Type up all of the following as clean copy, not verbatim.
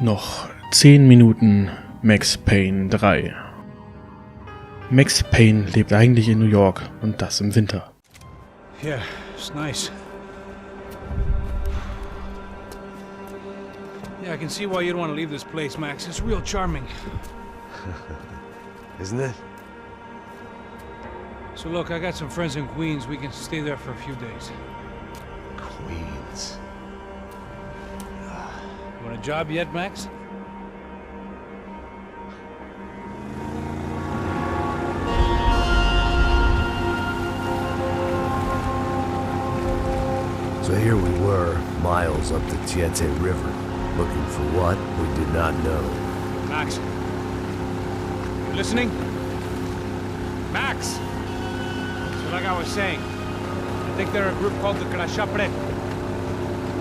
Noch 10 Minuten Max Payne 3. Max Payne lebt eigentlich in New York und das im Winter. Yeah, it's nice. Yeah, I can see why you'd want to leave this place, Max. It's real charming. Isn't it? So look, I got some friends in Queens. We can stay there for a few days. Queens. You want a job yet, Max? So here we were, miles up the Tietze River, looking for what we did not know. Max. You listening? Max! So like I was saying, I think they're a group called the Shoplink.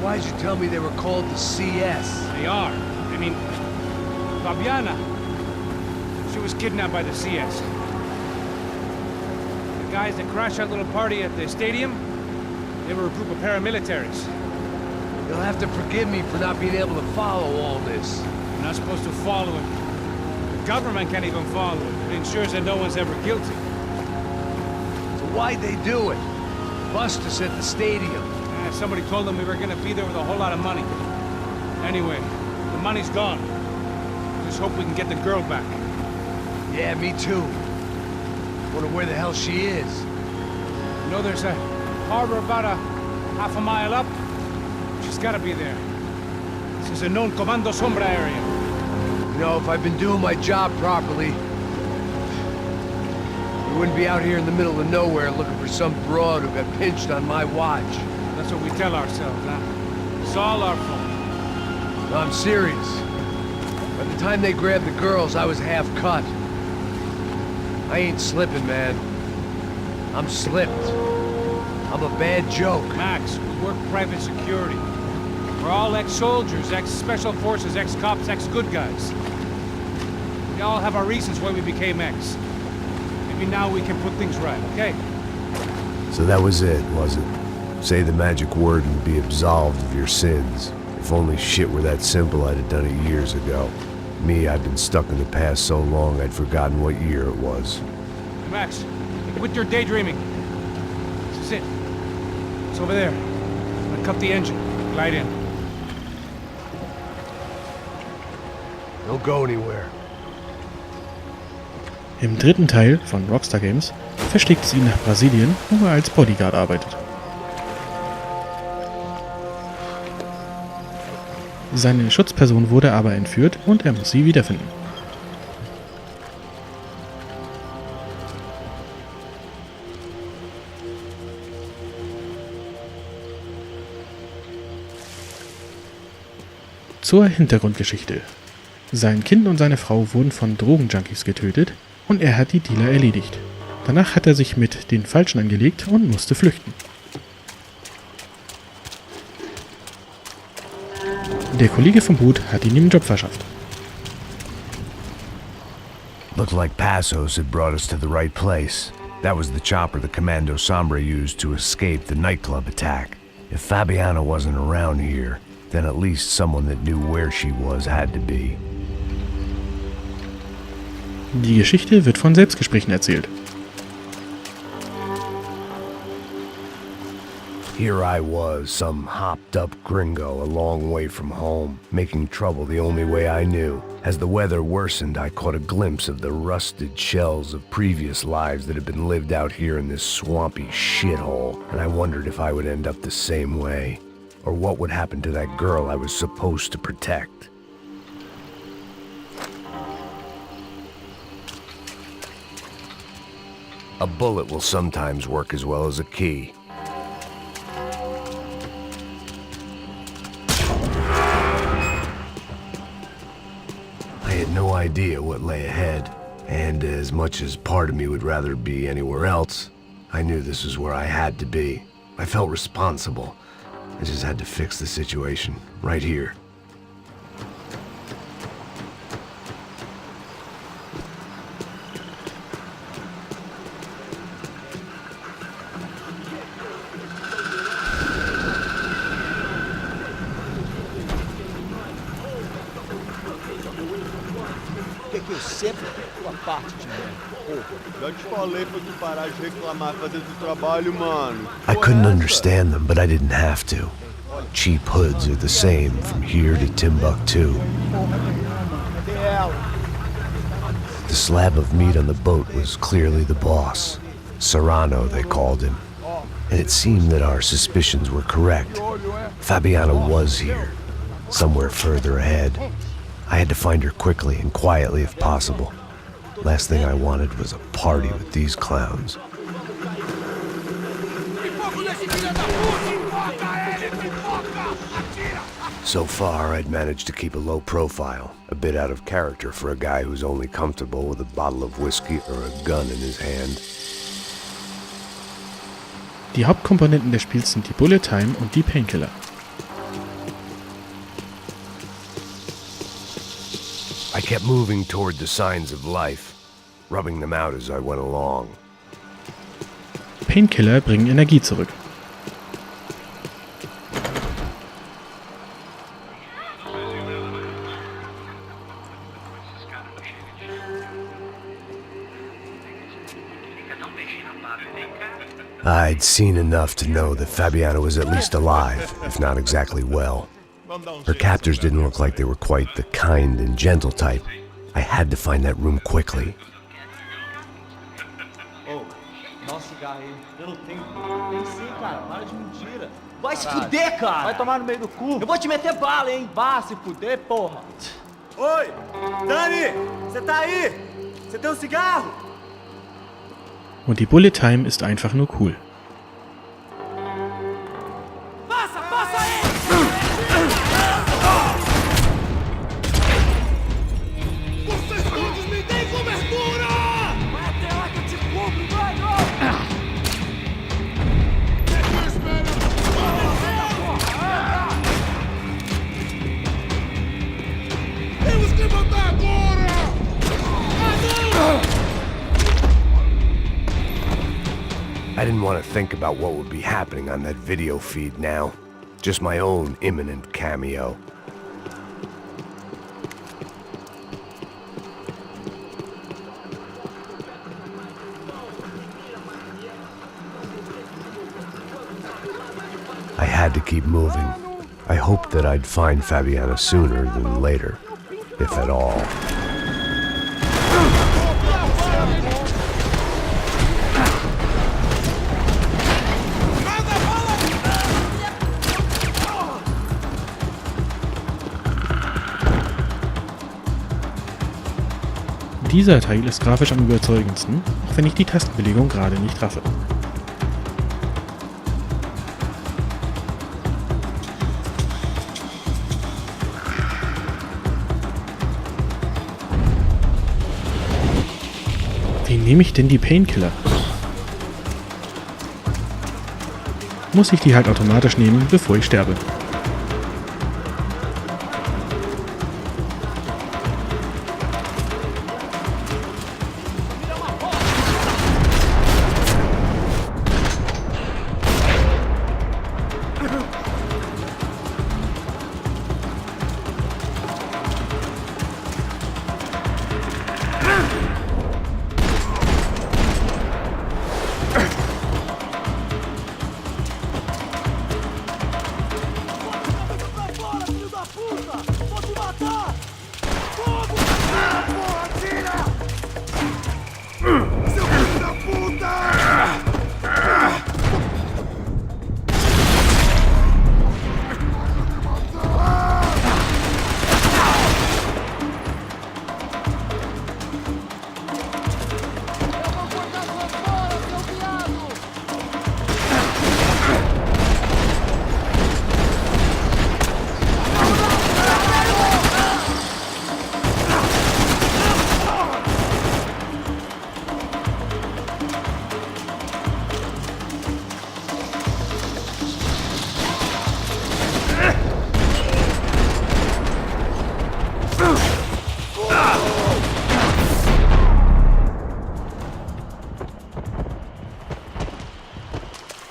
Why'd you tell me they were called the CS? They are. I mean, Fabiana. She was kidnapped by the CS. The guys that crashed that little party at the stadium, they were a group of paramilitaries. You'll have to forgive me for not being able to follow all this. You're not supposed to follow it. The government can't even follow it. It ensures that no one's ever guilty. So why'd they do it? Bust us at the stadium. Somebody told them we were gonna be there with a whole lot of money. Anyway, the money's gone. Just hope we can get the girl back. Yeah, me too. Wonder where the hell she is. You know, there's a harbor about a half a mile up. She's gotta be there. This is a known Comando Sombra area. You know, if I've been doing my job properly, we wouldn't be out here in the middle of nowhere looking for some broad who got pinched on my watch. That's what we tell ourselves, huh? It's all our fault. No, I'm serious. By the time they grabbed the girls, I was half cut. I ain't slipping, man. I'm slipped. I'm a bad joke. Max, we work private security. We're all ex-soldiers, ex-special forces, ex-cops, ex-good guys. We all have our reasons why we became ex. Maybe now we can put things right, okay? So that was it, was it? Say the magic word and be absolved of your sins. If only shit were that simple, I'd have done it years ago. Me, I've been stuck in the past so long I'd forgotten what year it was. Max, quit your daydreaming. This is it. It's over there. I'm gonna cut the engine. Glide in. Don't go anywhere. Im dritten Teil von Rockstar Games verschlägt es ihn nach Brasilien, wo er als Bodyguard arbeitet. Seine Schutzperson wurde aber entführt und er muss sie wiederfinden. Zur Hintergrundgeschichte. Sein Kind und seine Frau wurden von Drogenjunkies getötet und er hat die Dealer erledigt. Danach hat er sich mit den Falschen angelegt und musste flüchten. Der Kollege vom Boot hat ihm den Job verschafft. Looked like Passos had brought us to the right place. That was the chopper the Comando Sombra used to escape the nightclub attack. If Fabiana wasn't around here, then at least someone that knew where she was had to be. Die Geschichte wird von Selbstgesprächen erzählt. Here I was, some hopped-up gringo a long way from home, making trouble the only way I knew. As the weather worsened, I caught a glimpse of the rusted shells of previous lives that had been lived out here in this swampy shithole, and I wondered if I would end up the same way, or what would happen to that girl I was supposed to protect. A bullet will sometimes work as well as a key. I had no idea what lay ahead, and as much as part of me would rather be anywhere else, I knew this was where I had to be. I felt responsible. I just had to fix the situation, right here. que eu sempre fico a parte de merda. Já te falei pra tu parar de reclamar, fazer teu trabalho, mano. I couldn't understand them, but I didn't have to. Cheap hoods are the same from here to Timbuktu. Cadê ela? The slab of meat on the boat was clearly the boss. Serrano, they called him. And it seemed that our suspicions were correct. Fabiana was here, somewhere further ahead. I had to find her quickly and quietly if possible. Last thing I wanted was a party with these clowns. So far, I'd managed to keep a low profile, a bit out of character for a guy who's only comfortable with a bottle of whiskey or a gun in his hand. Die Hauptkomponenten des Spiels sind die Bullet Time und die Painkiller. I kept moving toward the signs of life, rubbing them out as I went along. Painkiller bringen Energie zurück. I'd seen enough to know that Fabiana was at least alive, if not exactly well. Her captors didn't look like they were quite the kind and gentle type. I had to find that room quickly. Ô, dá cigarro aí. Eu não tenho. Tem sim, cara. Para de mentira. Vai se fuder, cara. Vai tomar no meio do cu. Eu vou te meter bala, hein. Vá se fuder, porra. Oi, Dani, você tá aí? Você tem cigarro? Und die Bullet Time ist einfach nur cool. I didn't want to think about what would be happening on that video feed now. Just my own imminent cameo. I had to keep moving. I hoped that I'd find Fabiana sooner than later, if at all. Dieser Teil ist grafisch am überzeugendsten, auch wenn ich die Tastenbelegung gerade nicht raffe. Wie nehme ich denn die Painkiller? Muss ich die halt automatisch nehmen, bevor ich sterbe?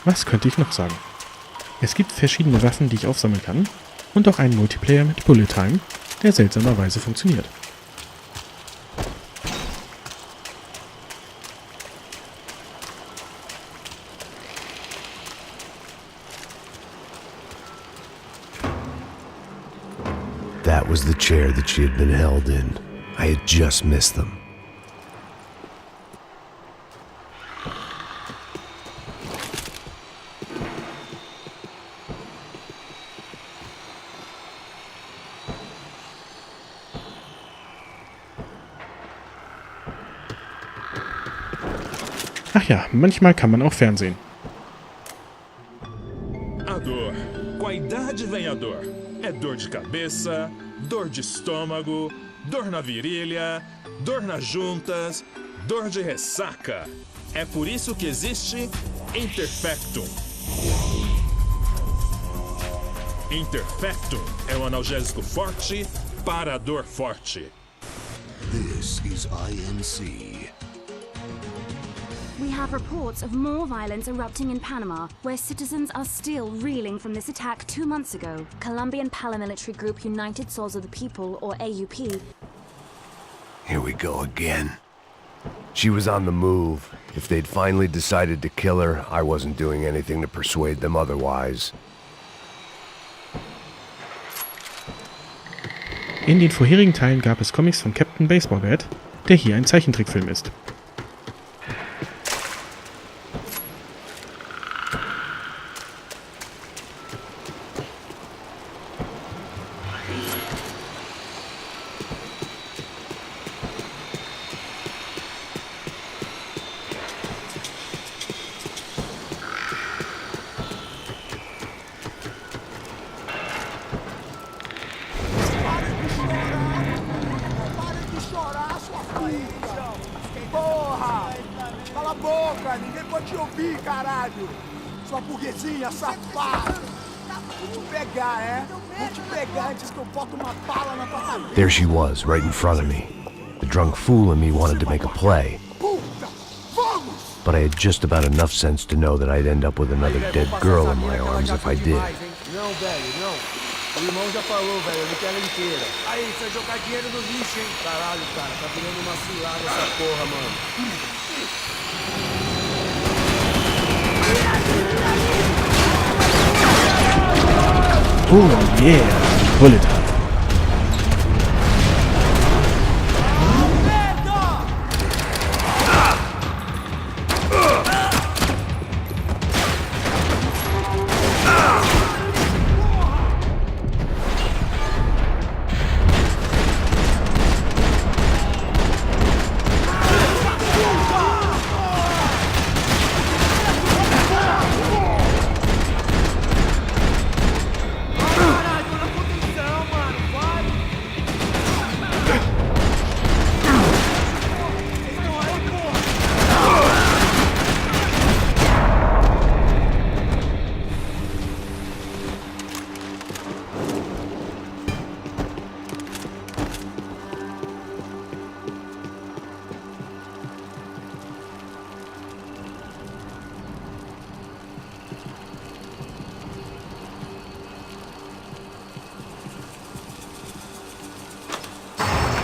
Was könnte ich noch sagen? Es gibt verschiedene Waffen, die ich aufsammeln kann und auch einen Multiplayer mit Bullet Time, der seltsamerweise funktioniert. That was the chair that she had been held in. I had just missed them. Ach ja, manchmal kann man auch Fernsehen. A dor. Com a idade vem a dor. É dor de cabeça, dor de estômago, dor na virilha, dor nas juntas, dor de ressaca. É por isso que existe Interfectum. Interfectum é um analgésico forte para a dor forte. This is INC. We have reports of more violence erupting in Panama, where citizens are still reeling from this attack 2 months ago. Colombian paramilitary group United Souls of the People, or AUP. Here we go again. She was on the move. If they'd finally decided to kill her, I wasn't doing anything to persuade them otherwise. In den vorherigen Teilen gab es Comics von Captain Baseball Bat, der hier ein Zeichentrickfilm ist. Porra! Cala a boca! Ninguém pode te ouvir, caralho! Sua burguesinha safada! Vou te pegar, é? Vou te pegar antes que eu boto uma bala na tua cabeça! There she was, right in front of me. The drunk fool in me wanted to make a play. Puta! Vamos! But I had just about enough sense to know that I'd end up with another dead girl in my arms if I did. Não, velho, não. O irmão já falou, velho, eu não quero ela inteira. Aí, você vai jogar dinheiro no lixo, hein? Caralho, cara, tá virando uma cilada essa porra, mano. Oh yeah, Bullet Time.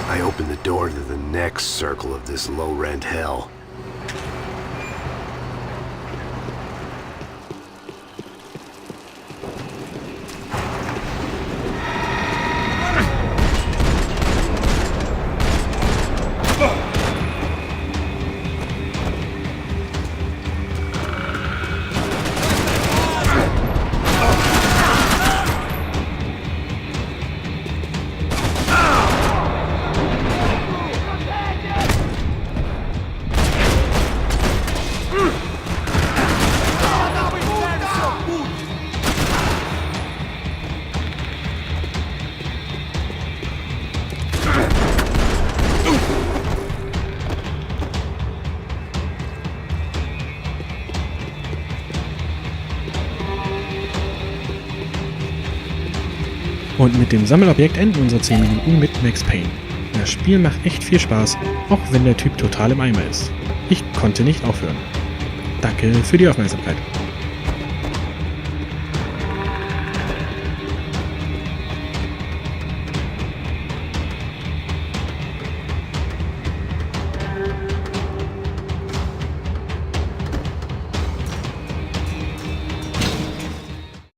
I opened the door to the next circle of this low-rent hell. Und mit dem Sammelobjekt enden unsere 10 Minuten mit Max Payne. Das Spiel macht echt viel Spaß, auch wenn der Typ total im Eimer ist. Ich konnte nicht aufhören. Danke für die Aufmerksamkeit.